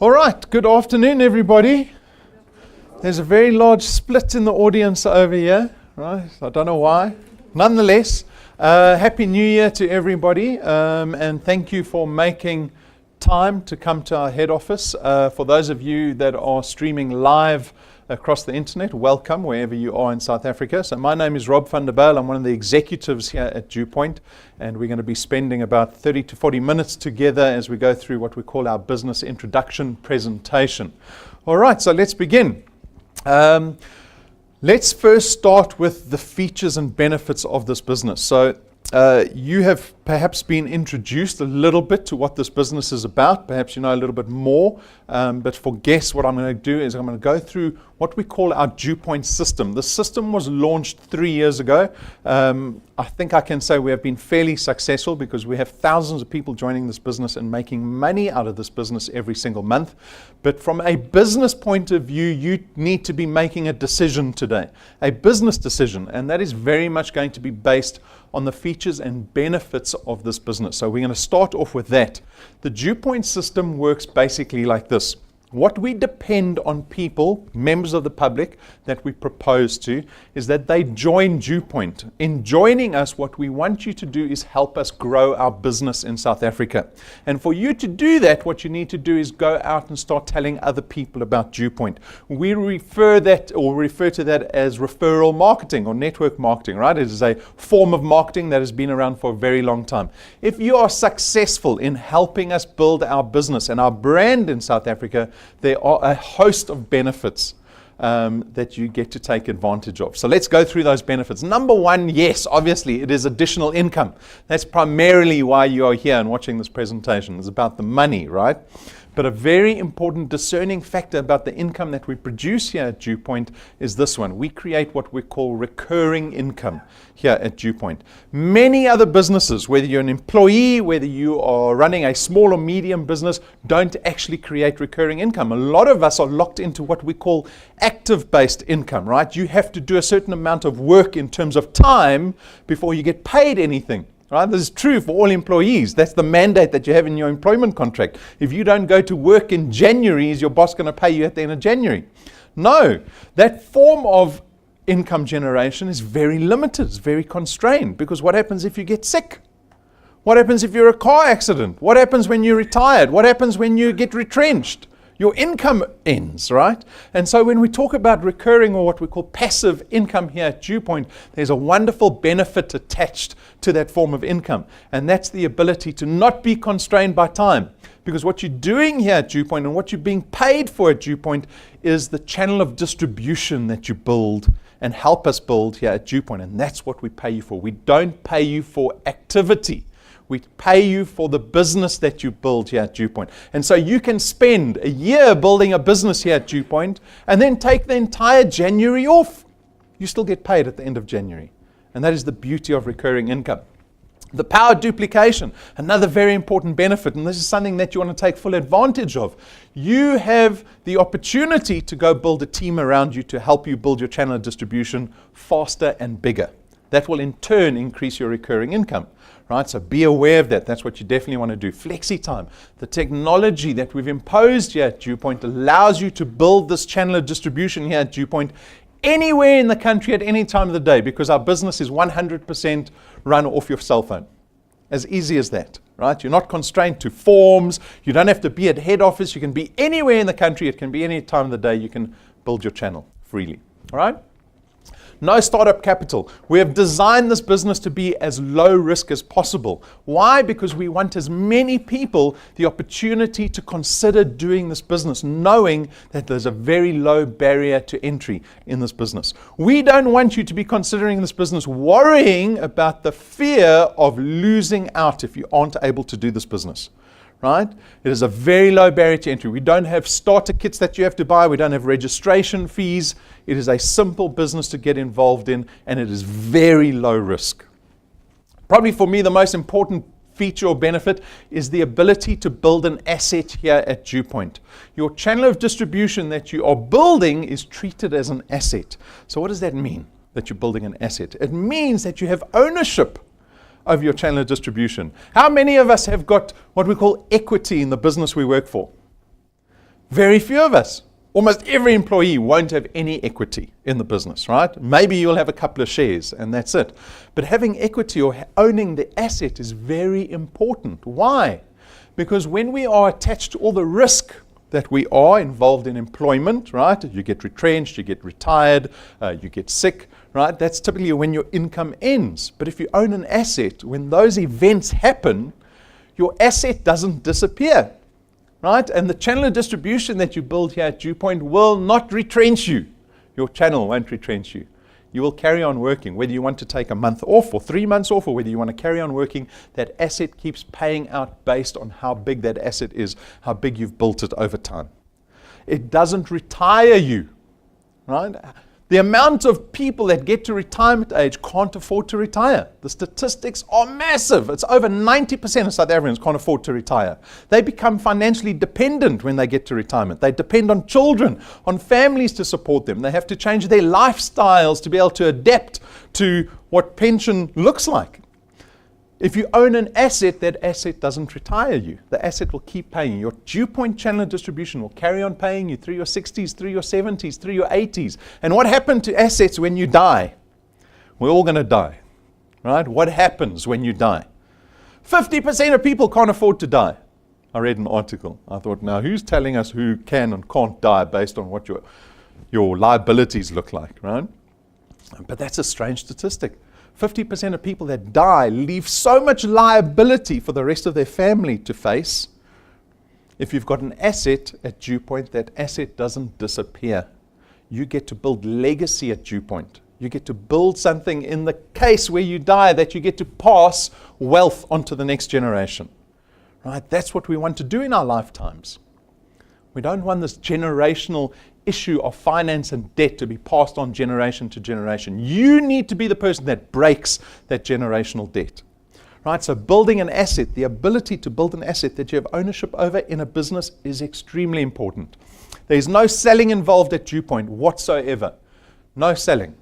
All right, good afternoon, everybody. There's a very large split in the audience over here, right? I don't know why. Nonetheless, Happy New Year to everybody, and thank you for making time to come to our head office. For those of you that are streaming live across the internet, welcome wherever you are in South Africa. So my name is Rob van der Bijl. I'm one of the executives here at DuePoint, and we're going to be spending about 30 to 40 minutes together as we go through what we call our business introduction presentation. All right, so let's begin. Let's first start with the features and benefits of this business. So you have perhaps been introduced a little bit to what this business is about. Perhaps you know a little bit more, but for guests, what I'm going to do is I'm going to go through what we call our DuePoint system. The system was launched 3 years ago. I think I can say we have been fairly successful because we have thousands of people joining this business and making money out of this business every single month. But from a business point of view, you need to be making a decision today, a business decision, and that is very much going to be based on the features and benefits of this business. So we're going to start off with that. The DuePoint system works basically like this. What we depend on people, members of the public, that we propose to, is that they join DuePoint. In joining us, what we want you to do is help us grow our business in South Africa. And for you to do that, what you need to do is go out and start telling other people about DuePoint. We refer to that as referral marketing or network marketing, right? It is a form of marketing that has been around for a very long time. If you are successful in helping us build our business and our brand in South Africa, there are a host of benefits that you get to take advantage of. So let's go through those benefits. Number one, yes, obviously, it is additional income. That's primarily why you are here and watching this presentation. It's about the money, right? But a very important discerning factor about the income that we produce here at DuePoint is this one. We create what we call recurring income here at DuePoint. Many other businesses, whether you're an employee, whether you are running a small or medium business, don't actually create recurring income. A lot of us are locked into what we call active-based income, right? You have to do a certain amount of work in terms of time before you get paid anything. Right? This is true for all employees. That's the mandate that you have in your employment contract. If you don't go to work in January, is your boss going to pay you at the end of January? No. That form of income generation is very limited. It's very constrained, because what happens if you get sick? What happens if you're a car accident? What happens when you're retired? What happens when you get retrenched? Your income ends, right? And so when we talk about recurring, or what we call passive income here at DuePoint, there's a wonderful benefit attached to that form of income. And that's the ability to not be constrained by time. Because what you're doing here at DuePoint and what you're being paid for at DuePoint is the channel of distribution that you build and help us build here at DuePoint. And that's what we pay you for. We don't pay you for activity. We pay you for the business that you build here at DuePoint. And so you can spend a year building a business here at DuePoint and then take the entire January off. You still get paid at the end of January. And that is the beauty of recurring income. The power duplication, another very important benefit, and this is something that you want to take full advantage of. You have the opportunity to go build a team around you to help you build your channel of distribution faster and bigger. That will in turn increase your recurring income. Right, so be aware of that. That's what you definitely want to do. Flexi time. The technology that we've imposed here at DuePoint allows you to build this channel of distribution here at DuePoint anywhere in the country at any time of the day, because our business is 100% run off your cell phone. As easy as that, right? You're not constrained to forms. You don't have to be at head office. You can be anywhere in the country. It can be any time of the day. You can build your channel freely. All right? No startup capital. We have designed this business to be as low risk as possible. Why? Because we want as many people the opportunity to consider doing this business, knowing that there's a very low barrier to entry in this business. We don't want you to be considering this business worrying about the fear of losing out if you aren't able to do this business. Right? It is a very low barrier to entry. We don't have starter kits that you have to buy. We don't have registration fees. It is a simple business to get involved in, and it is very low risk. Probably for me, the most important feature or benefit is the ability to build an asset here at DuePoint. Your channel of distribution that you are building is treated as an asset. So what does that mean, that you're building an asset? It means that you have ownership of your channel of distribution. How many of us have got what we call equity in the business we work for? Very few of us. Almost every employee won't have any equity in the business, right? Maybe you'll have a couple of shares and that's it. But having equity or owning the asset is very important. Why? Because when we are attached to all the risk that we are involved in employment, right? You get retrenched, you get retired, you get sick, right? That's typically when your income ends. But if you own an asset, when those events happen, your asset doesn't disappear. Right? And the channel of distribution that you build here at DuePoint will not retrench you. Your channel won't retrench you. You will carry on working, whether you want to take a month off or 3 months off, or whether you want to carry on working, that asset keeps paying out based on how big that asset is, how big you've built it over time. It doesn't retire you, right? The amount of people that get to retirement age can't afford to retire. The statistics are massive. It's over 90% of South Africans can't afford to retire. They become financially dependent when they get to retirement. They depend on children, on families to support them. They have to change their lifestyles to be able to adapt to what pension looks like. If you own an asset, that asset doesn't retire you. The asset will keep paying you. Your DuePoint channel of distribution will carry on paying you through your 60s, through your 70s, through your 80s. And what happened to assets when you die? We're all going to die, right? What happens when you die? 50% of people can't afford to die. I read an article. I thought, now who's telling us who can and can't die based on what your liabilities look like, right? But that's a strange statistic. 50% of people that die leave so much liability for the rest of their family to face. If you've got an asset at DuePoint, that asset doesn't disappear. You get to build legacy at DuePoint. You get to build something in the case where you die that you get to pass wealth onto the next generation. Right? That's what we want to do in our lifetimes. We don't want this generational issue of finance and debt to be passed on generation to generation. You need to be the person that breaks that generational debt. Right? So building an asset, the ability to build an asset that you have ownership over in a business is extremely important. There's no selling involved at DuePoint whatsoever. No selling.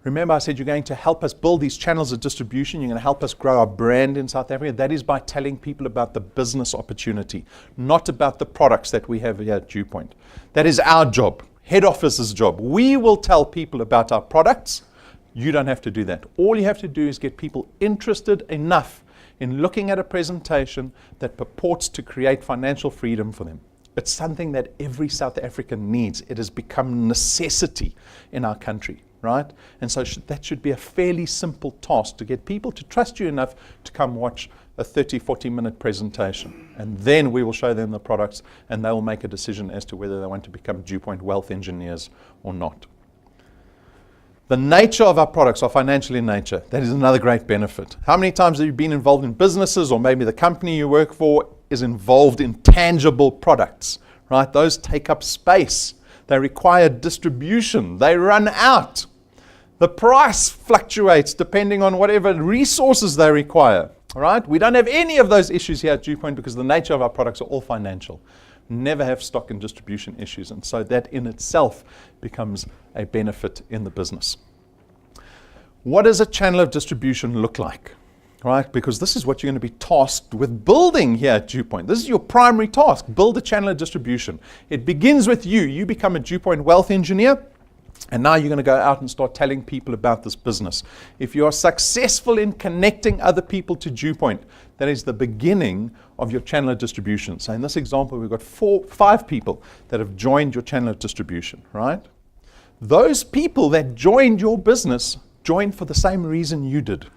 Remember, I said you're going to help us build these channels of distribution. You're going to help us grow our brand in South Africa. That is by telling people about the business opportunity, not about the products that we have here at DuePoint. That is our job, head office's job. We will tell people about our products. You don't have to do that. All you have to do is get people interested enough in looking at a presentation that purports to create financial freedom for them. It's something that every South African needs. It has become a necessity in our country. Right? And so that should be a fairly simple task to get people to trust you enough to come watch a 30, 40-minute presentation. And then we will show them the products and they will make a decision as to whether they want to become DuePoint wealth engineers or not. The nature of our products are financial in nature. That is another great benefit. How many times have you been involved in businesses, or maybe the company you work for is involved in tangible products? Right? Those take up space. They require distribution. They run out. The price fluctuates depending on whatever resources they require. All right? We don't have any of those issues here at DuePoint because the nature of our products are all financial. Never have stock and distribution issues. And so that in itself becomes a benefit in the business. What does a channel of distribution look like? Right? Because this is what you're going to be tasked with building here at DuePoint. This is your primary task. Build a channel of distribution. It begins with you. You become a DuePoint wealth engineer. And now you're going to go out and start telling people about this business. If you are successful in connecting other people to DuePoint, that is the beginning of your channel of distribution. So in this example, we've got 5 people that have joined your channel of distribution, right? Those people that joined your business joined for the same reason you did.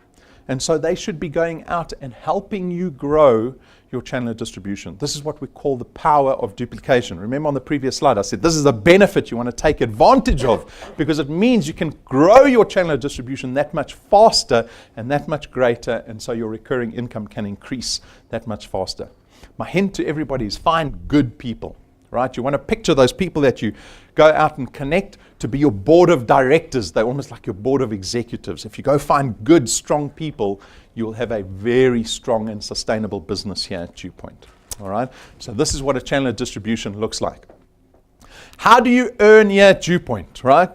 And so they should be going out and helping you grow your channel of distribution. This is what we call the power of duplication. Remember on the previous slide, I said this is a benefit you want to take advantage of because it means you can grow your channel of distribution that much faster and that much greater, and so your recurring income can increase that much faster. My hint to everybody is find good people. Right? You want to picture those people that you go out and connect to be your board of directors. They're almost like your board of executives. If you go find good, strong people, you'll have a very strong and sustainable business here at DuePoint. All right? So this is what a channel of distribution looks like. How do you earn here at DuePoint? Right?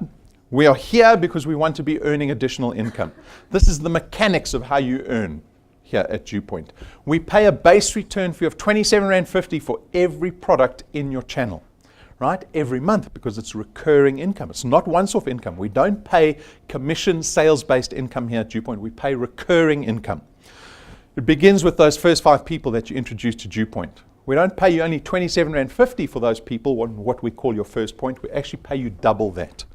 We are here because we want to be earning additional income. This is the mechanics of how you earn here at DuePoint. We pay a base return fee of R27.50 for every product in your channel, right? Every month, because it's recurring income. It's not once-off income. We don't pay commission sales-based income here at DuePoint. We pay recurring income. It begins with those first 5 people that you introduce to DuePoint. We don't pay you only R27.50 for those people, what we call your first point. We actually pay you double that.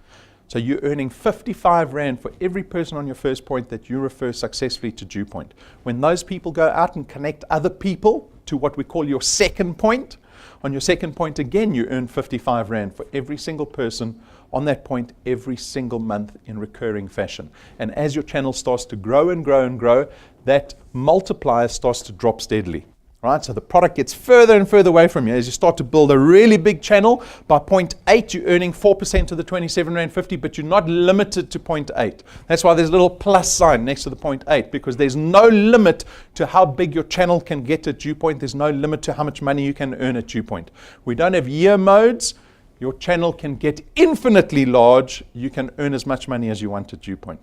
So you're earning R55 for every person on your first point that you refer successfully to DuePoint. When those people go out and connect other people to what we call your second point, on your second point again, you earn R55 for every single person on that point every single month in recurring fashion. And as your channel starts to grow and grow and grow, that multiplier starts to drop steadily. Right? So the product gets further and further away from you. As you start to build a really big channel, by point 8, you're earning 4% of the R27.50, but you're not limited to point 8. That's why there's a little plus sign next to the point 8, because there's no limit to how big your channel can get at DuePoint. There's no limit to how much money you can earn at DuePoint. We don't have year modes. Your channel can get infinitely large. You can earn as much money as you want at DuePoint.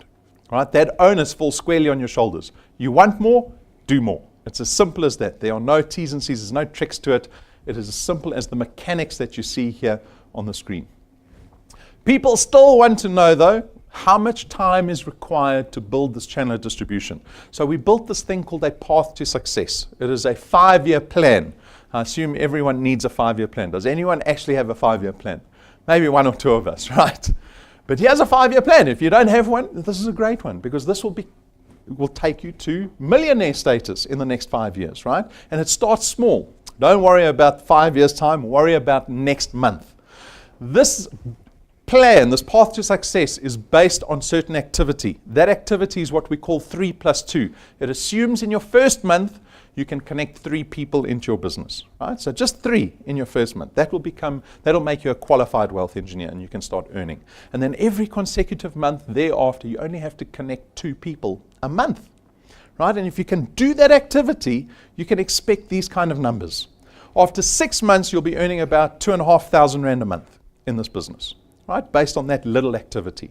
Right? That onus falls squarely on your shoulders. You want more? Do more. It's as simple as that. There are no T's and C's. There's no tricks to it. It is as simple as the mechanics that you see here on the screen. People still want to know, though, how much time is required to build this channel of distribution. So we built this thing called a path to success. It is a 5-year plan. I assume everyone needs a 5-year plan. Does anyone actually have a 5-year plan? Maybe 1 or 2 of us, right? But here's a 5-year plan. If you don't have one, this is a great one, because this will take you to millionaire status in the next 5 years, right? And it starts small. Don't worry about 5 years' time. Worry about next month. This plan, this path to success, is based on certain activity. That activity is what we call 3+2. It assumes in your first month you can connect 3 people into your business, right? So just 3 in your first month. That'll make you a qualified wealth engineer, and you can start earning. And then every consecutive month thereafter, you only have to connect 2 people a month, right? And if you can do that activity, you can expect these kind of numbers. After 6 months, you'll be earning about R2,500 a month in this business, right? Based on that little activity.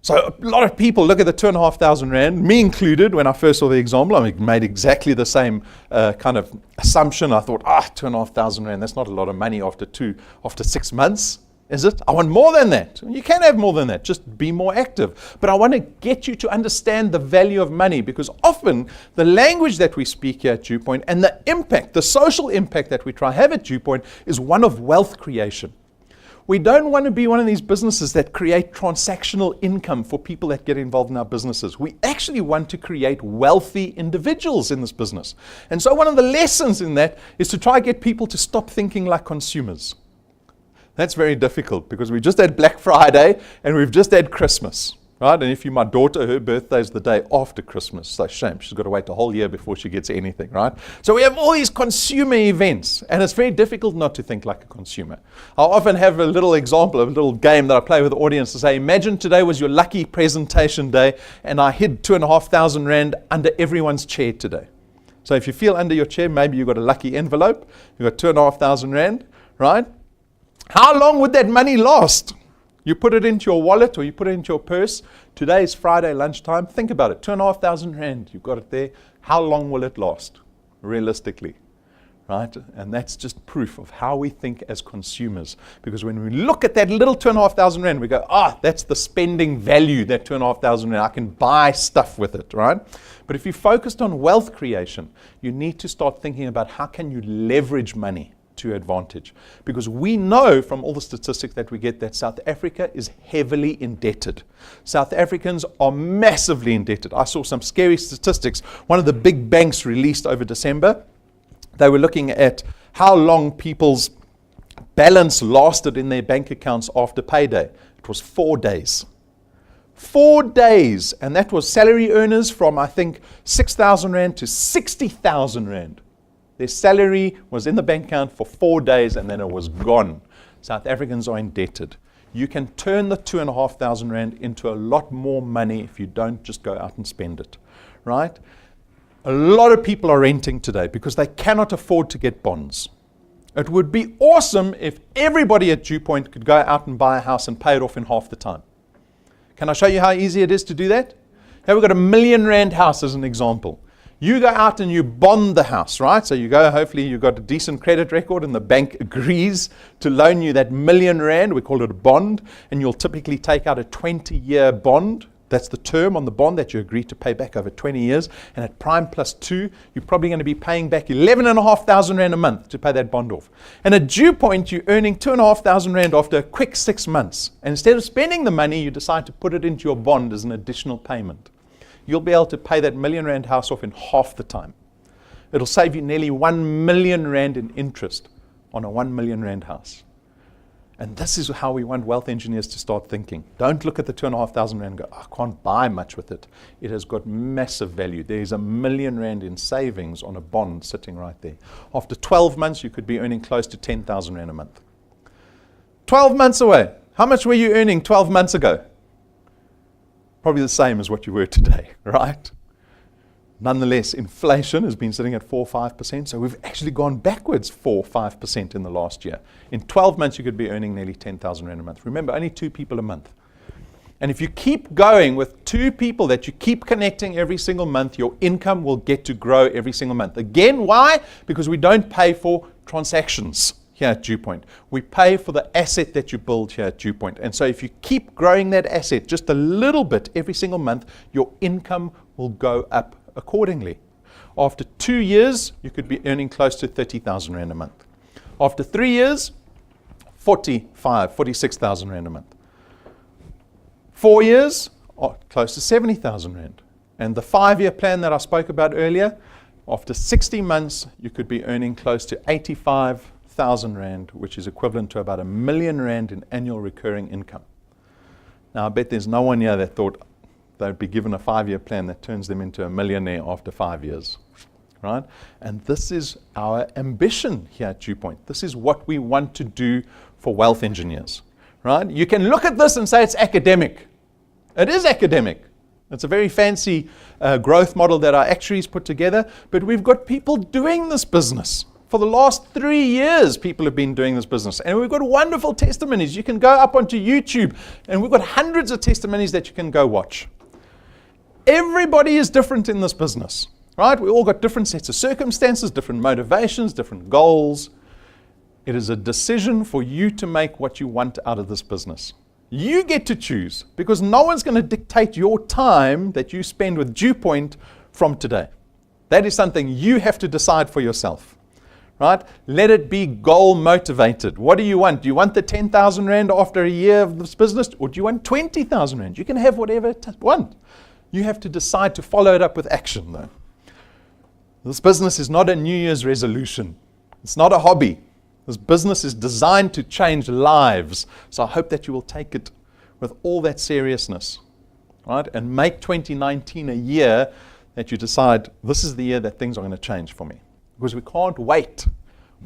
So a lot of people look at the R2,500, me included. When I first saw the example, I made exactly the same kind of assumption. I thought, R2,500, that's not a lot of money after 6 months, is it? I want more than that. You can have more than that, just be more active. But I want to get you to understand the value of money, because often the language that we speak here at DuePoint and the impact, the social impact that we try to have at DuePoint, is one of wealth creation. We don't want to be one of these businesses that create transactional income for people that get involved in our businesses. We actually want to create wealthy individuals in this business. And so one of the lessons in that is to try to get people to stop thinking like consumers. That's very difficult, because we just had Black Friday and we've just had Christmas. Right? And if you're my daughter, her birthday is the day after Christmas. So shame. She's got to wait a whole year before she gets anything, right? So we have all these consumer events, and it's very difficult not to think like a consumer. I'll often have a little example, a little game that I play with the audience to say, imagine today was your lucky presentation day, and I hid R2,500 under everyone's chair today. So if you feel under your chair, maybe you've got a lucky envelope, you've got R2,500, right? How long would that money last? You put it into your wallet or you put it into your purse. Today is Friday lunchtime. think about it. R2,500. You've got it there. How long will it last, realistically? Right? And that's just proof of how we think as consumers. Because when we look at that little R2,500, we go, that's the spending value, that R2,500. I can buy stuff with it, right? But if you're focused on wealth creation, you need to start thinking about how can you leverage money to your advantage. Because we know from all the statistics that we get that South Africa is heavily indebted. South Africans are massively indebted. I saw some scary statistics. One of the big banks released over December, they were looking at how long people's balance lasted in their bank accounts after payday. It was 4 days. 4 days. And that was salary earners from, I think, 6,000 Rand to 60,000 Rand. Their salary was in the bank account for 4 days and then it was gone. South Africans are indebted. You can turn the R2,500 into a lot more money if you don't just go out and spend it, right? A lot of people are renting today because they cannot afford to get bonds. It would be awesome if everybody at DuePoint could go out and buy a house and pay it off in half the time. Can I show you how easy it is to do that? Here we've got a R1 million house as an example. You go out and you bond the house, right? So you go, hopefully you've got a decent credit record and the bank agrees to loan you that R1,000,000, we call it a bond, and you'll typically take out a 20-year bond. That's the term on the bond that you agree to pay back over 20 years. And at prime +2, you're probably going to be paying back 11,500 Rand a month to pay that bond off. And at DuePoint, you're earning 2,500 Rand after a quick 6 months. And instead of spending the money, you decide to put it into your bond as an additional payment. You'll be able to pay that R1,000,000 house off in half the time. It'll save you nearly 1,000,000 Rand in interest on a 1,000,000 Rand house. And this is how we want wealth engineers to start thinking. Don't look at the 2,500 Rand and go, I can't buy much with it. It has got massive value. There's R1,000,000 Rand in savings on a bond sitting right there. After 12 months, you could be earning close to 10,000 Rand a month. 12 months away. How much were you earning 12 months ago? Probably the same as what you were today, right? Nonetheless, inflation has been sitting at 4 or 5%, so we've actually gone backwards 4 or 5% in the last year. In 12 months, you could be earning nearly 10,000 Rand a month. Remember, only 2 people a month. And if you keep going with 2 people that you keep connecting every single month, your income will get to grow every single month. Again, why? Because we don't pay for transactions here at DuePoint. We pay for the asset that you build here at DuePoint. And so if you keep growing that asset just a little bit every single month, your income will go up accordingly. After 2 years, you could be earning close to 30,000 Rand a month. After 3 years, 46,000 Rand a month. 4 years, close to 70,000 Rand. And the 5-year plan that I spoke about earlier, after 60 months, you could be earning close to 85,000 Rand, which is equivalent to about R1,000,000 Rand in annual recurring income. Now, I bet there's no one here that thought they'd be given a 5-year plan that turns them into a millionaire after 5 years, right? And this is our ambition here at DuePoint. This is what we want to do for wealth engineers, right? You can look at this and say it's academic. It is academic. It's a very fancy growth model that our actuaries put together, but we've got people doing this business. For the last 3 years, people have been doing this business. And we've got wonderful testimonies. You can go up onto YouTube, and we've got hundreds of testimonies that you can go watch. Everybody is different in this business, right? We all got different sets of circumstances, different motivations, different goals. It is a decision for you to make what you want out of this business. You get to choose, because no one's going to dictate your time that you spend with DuePoint from today. That is something you have to decide for yourself, right? Let it be goal motivated. What do you want? Do you want the 10,000 Rand after a year of this business, or do you want 20,000 Rand? You can have whatever you want. You have to decide to follow it up with action, though. This business is not a New Year's resolution. It's not a hobby. This business is designed to change lives. So I hope that you will take it with all that seriousness, right? And make 2019 a year that you decide, this is the year that things are going to change for me. Because we can't wait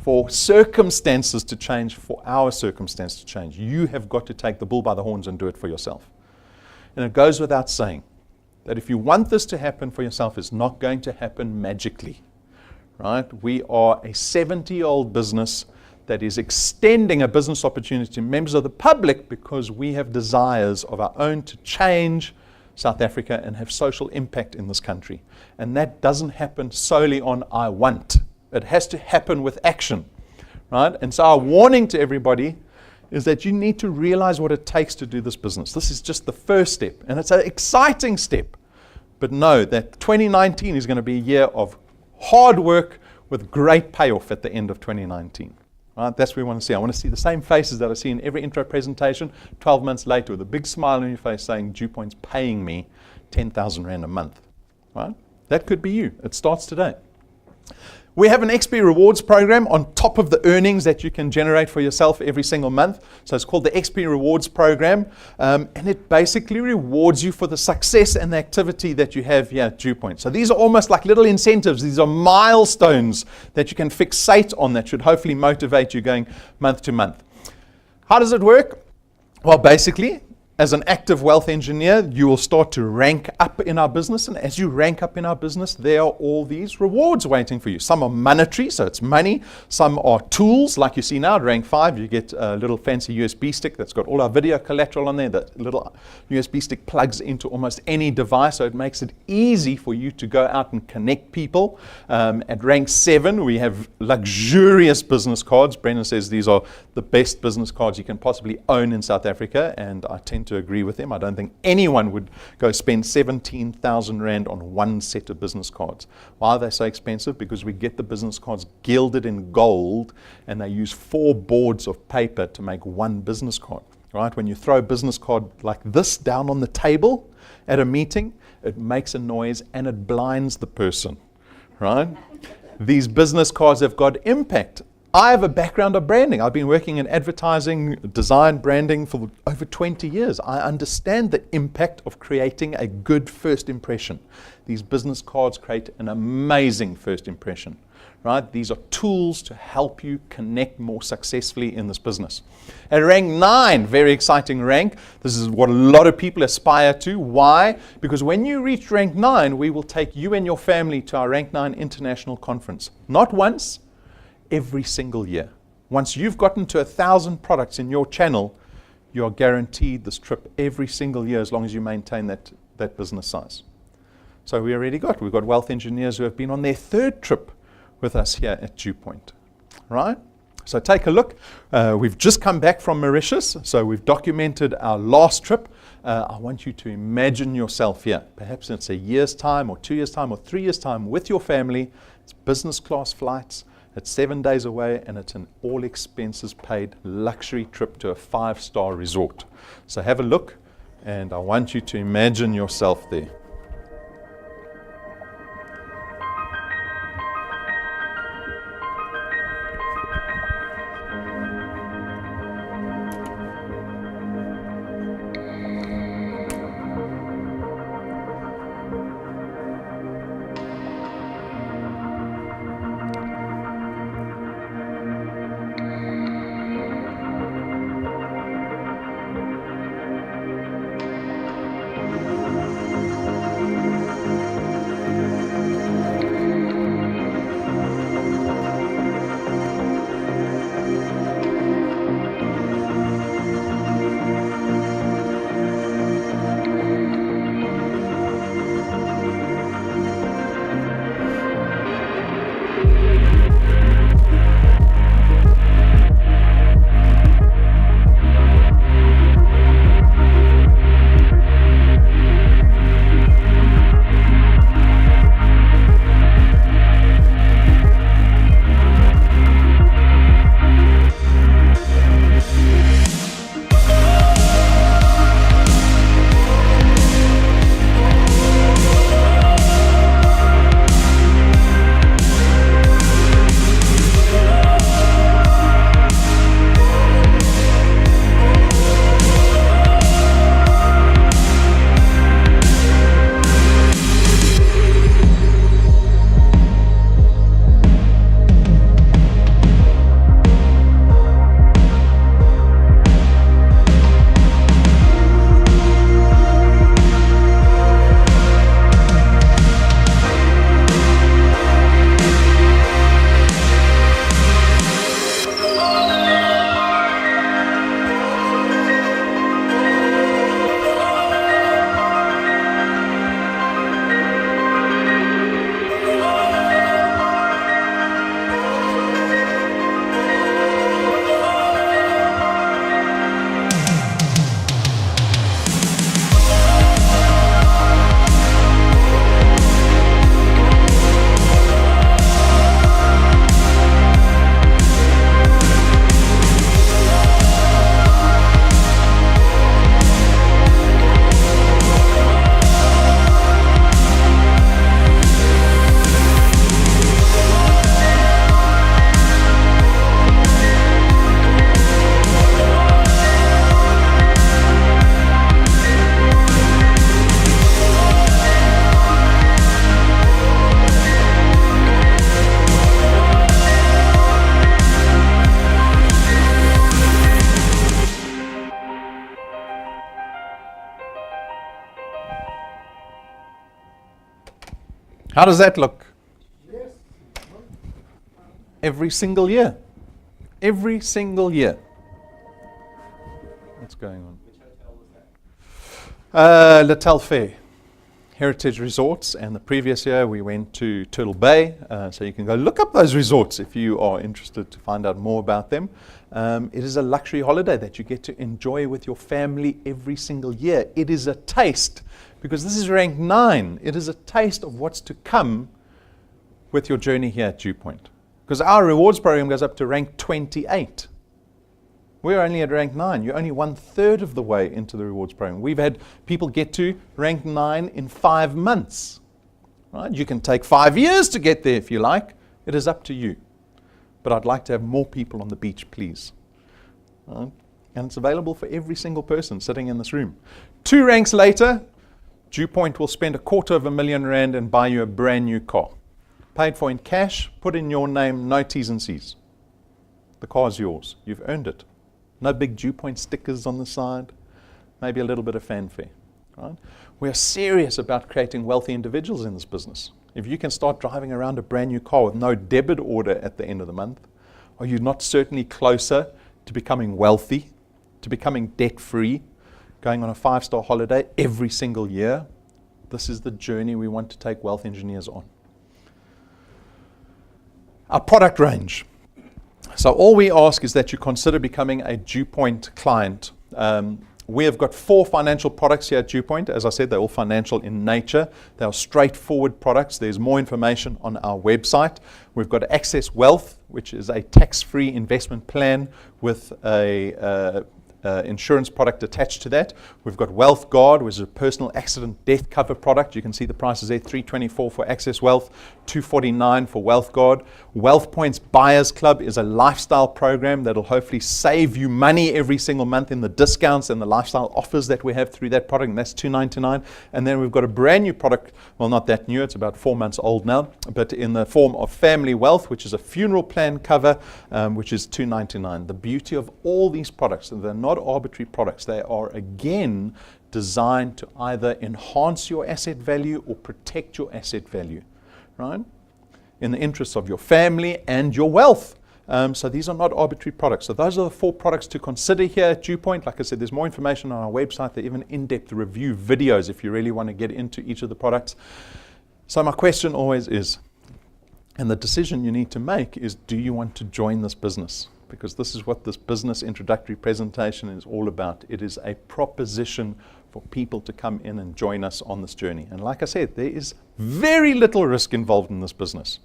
for circumstances to change, for our circumstance to change. You have got to take the bull by the horns and do it for yourself. And it goes without saying that if you want this to happen for yourself, it's not going to happen magically, right? We are a 70-year-old business that is extending a business opportunity to members of the public because we have desires of our own to change South Africa and have social impact in this country. And that doesn't happen solely on I want. It has to happen with action, right? And so our warning to everybody is that you need to realize what it takes to do this business. This is just the first step, and it's an exciting step. But know that 2019 is going to be a year of hard work with great payoff at the end of 2019. Right? That's what we want to see. I want to see the same faces that I see in every intro presentation 12 months later with a big smile on your face saying, DuePoint's paying me 10,000 Rand a month. Right? That could be you. It starts today. We have an XP Rewards program on top of the earnings that you can generate for yourself every single month. So it's called the XP Rewards program. And it basically rewards you for the success and the activity that you have here at DuePoint. So these are almost like little incentives. These are milestones that you can fixate on that should hopefully motivate you going month to month. How does it work? Well, basically, as an active wealth engineer, you will start to rank up in our business. And as you rank up in our business, there are all these rewards waiting for you. Some are monetary, so it's money. Some are tools, like you see now at rank 5. You get a little fancy USB stick that's got all our video collateral on there. That little USB stick plugs into almost any device, so it makes it easy for you to go out and connect people. At rank 7, we have luxurious business cards. Brendan says these are the best business cards you can possibly own in South Africa, and I tend to agree with him. I don't think anyone would go spend 17,000 Rand on one set of business cards. Why are they so expensive? Because we get the business cards gilded in gold, and they use 4 boards of paper to make one business card. Right? When you throw a business card like this down on the table at a meeting, it makes a noise and it blinds the person. Right? These business cards have got impact. I have a background of branding. I've been working in advertising, design, branding for over 20 years. I understand the impact of creating a good first impression. These business cards create an amazing first impression, right? These are tools to help you connect more successfully in this business. At rank 9, very exciting rank. This is what a lot of people aspire to. Why? Because when you reach rank 9, we will take you and your family to our rank 9 international conference. Not once, every single year. Once you've gotten to 1,000 products in your channel, you are guaranteed this trip every single year as long as you maintain that business size. So we've got wealth engineers who have been on their 3rd trip with us here at DuePoint, right? So take a look. We've just come back from Mauritius, so we've documented our last trip. I want you to imagine yourself here. Perhaps it's a year's time or 2 years' time or 3 years' time with your family. It's business class flights. It's 7 days away, and it's an all expenses paid luxury trip to a 5-star resort. So have a look, and I want you to imagine yourself there. How does that look? Every single year. Every single year. What's going on? Which hotel was that? Littell Fair, Heritage Resorts, and the previous year we went to Turtle Bay, so you can go look up those resorts if you are interested to find out more about them. It is a luxury holiday that you get to enjoy with your family every single year. It is a taste, because this is ranked 9, it is a taste of what's to come with your journey here at DuePoint. Because our rewards program goes up to rank 28. We're only at rank 9. You're only 1/3 of the way into the rewards program. We've had people get to rank 9 in 5 months. Right? You can take 5 years to get there if you like. It is up to you. But I'd like to have more people on the beach, please. Right? And it's available for every single person sitting in this room. 2 ranks later, DuePoint will spend R250,000 and buy you a brand new car. Paid for in cash, put in your name, no T's and C's. The car's yours. You've earned it. No big DuePoint stickers on the side. Maybe a little bit of fanfare. Right? We are serious about creating wealthy individuals in this business. If you can start driving around a brand new car with no debit order at the end of the month, are you not certainly closer to becoming wealthy, to becoming debt-free, going on a 5-star holiday every single year? This is the journey we want to take wealth engineers on. Our product range. So all we ask is that you consider becoming a DuePoint client. We have got 4 financial products here at DuePoint. As I said, they're all financial in nature. They are straightforward products. There's more information on our website. We've got Access Wealth, which is a tax-free investment plan with a insurance product attached to that. We've got Wealth Guard, which is a personal accident death cover product. You can see the prices there, $324 for Access Wealth, $249 for Wealth Guard. Wealth Points Buyers Club is a lifestyle program that'll hopefully save you money every single month in the discounts and the lifestyle offers that we have through that product, and that's $299. And then we've got a brand new product, well, not that new, it's about 4 months old now, but in the form of Family Wealth, which is a funeral plan cover, which is $299. The beauty of all these products, they're not arbitrary products. They are, again, designed to either enhance your asset value or protect your asset value, right? In the interests of your family and your wealth. So these are not arbitrary products. So those are the 4 products to consider here at DuePoint. Like I said, there's more information on our website. There are even in-depth review videos if you really want to get into each of the products. So my question always is, and the decision you need to make is, do you want to join this business? Because this is what this business introductory presentation is all about. It is a proposition for people to come in and join us on this journey. And like I said, there is very little risk involved in this business.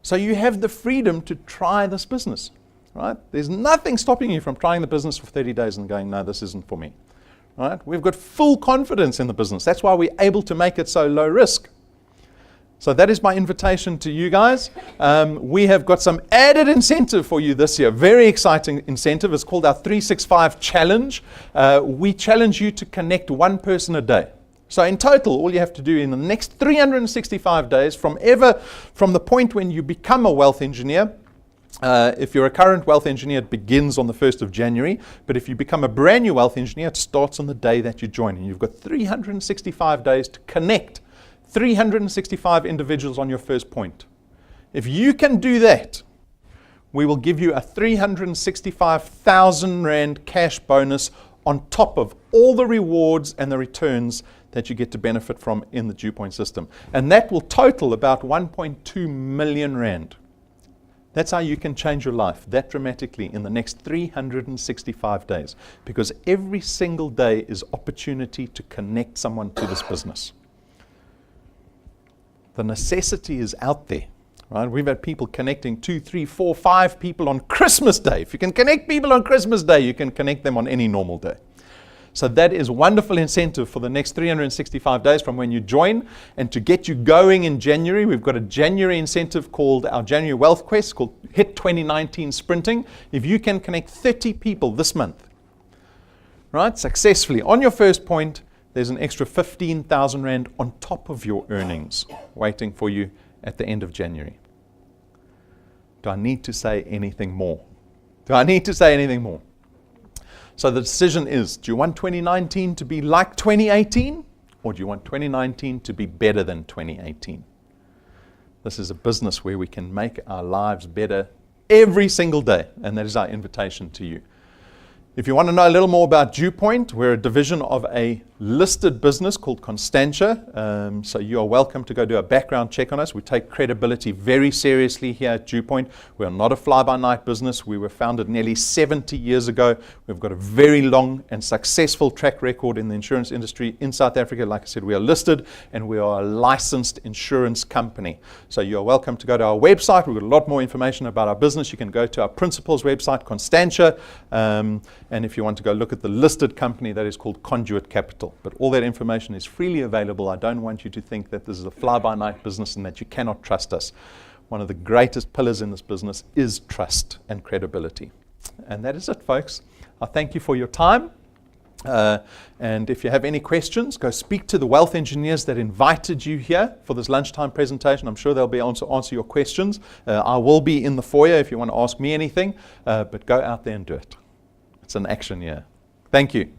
So you have the freedom to try this business, right? There's nothing stopping you from trying the business for 30 days and going, no, this isn't for me, right? We've got full confidence in the business. That's why we're able to make it so low risk. So that is my invitation to you guys. We have got some added incentive for you this year. Very exciting incentive. It's called our 365 Challenge. We challenge you to connect 1 person a day. So in total, all you have to do in the next 365 days, from the point when you become a wealth engineer, if you're a current wealth engineer, it begins on the 1st of January. But if you become a brand new wealth engineer, it starts on the day that you join. And you've got 365 days to connect 365 individuals on your first point. If you can do that, we will give you a 365,000 Rand cash bonus on top of all the rewards and the returns that you get to benefit from in the DuePoint system. And that will total about 1.2 million Rand. That's how you can change your life that dramatically in the next 365 days. Because every single day is opportunity to connect someone to this business. The necessity is out there, right? We've had people connecting 2, 3, 4, 5 people on Christmas Day. If you can connect people on Christmas Day, you can connect them on any normal day. So that is wonderful incentive for the next 365 days from when you join. And to get you going in January, we've got a January incentive called our January Wealth Quest, called Hit 2019 Sprinting. If you can connect 30 people this month, right, successfully on your first point, there's an extra 15,000 Rand on top of your earnings waiting for you at the end of January. Do I need to say anything more? Do I need to say anything more? So the decision is, do you want 2019 to be like 2018? Or do you want 2019 to be better than 2018? This is a business where we can make our lives better every single day, and that is our invitation to you. If you want to know a little more about DuePoint, we're a division of a listed business called Constantia. So you are welcome to go do a background check on us. We take credibility very seriously here at DuePoint. We are not a fly-by-night business. We were founded nearly 70 years ago. We've got a very long and successful track record in the insurance industry in South Africa. Like I said, we are listed and we are a licensed insurance company. So you're welcome to go to our website. We've got a lot more information about our business. You can go to our principal's website, Constantia. And if you want to go look at the listed company, that is called Conduit Capital. But all that information is freely available. I don't want you to think that this is a fly-by-night business and that you cannot trust us. One of the greatest pillars in this business is trust and credibility. And that is it, folks. I thank you for your time. And if you have any questions, go speak to the wealth engineers that invited you here for this lunchtime presentation. I'm sure they'll be able to answer your questions. I will be in the foyer if you want to ask me anything, but go out there and do it. It's an action year. Thank you.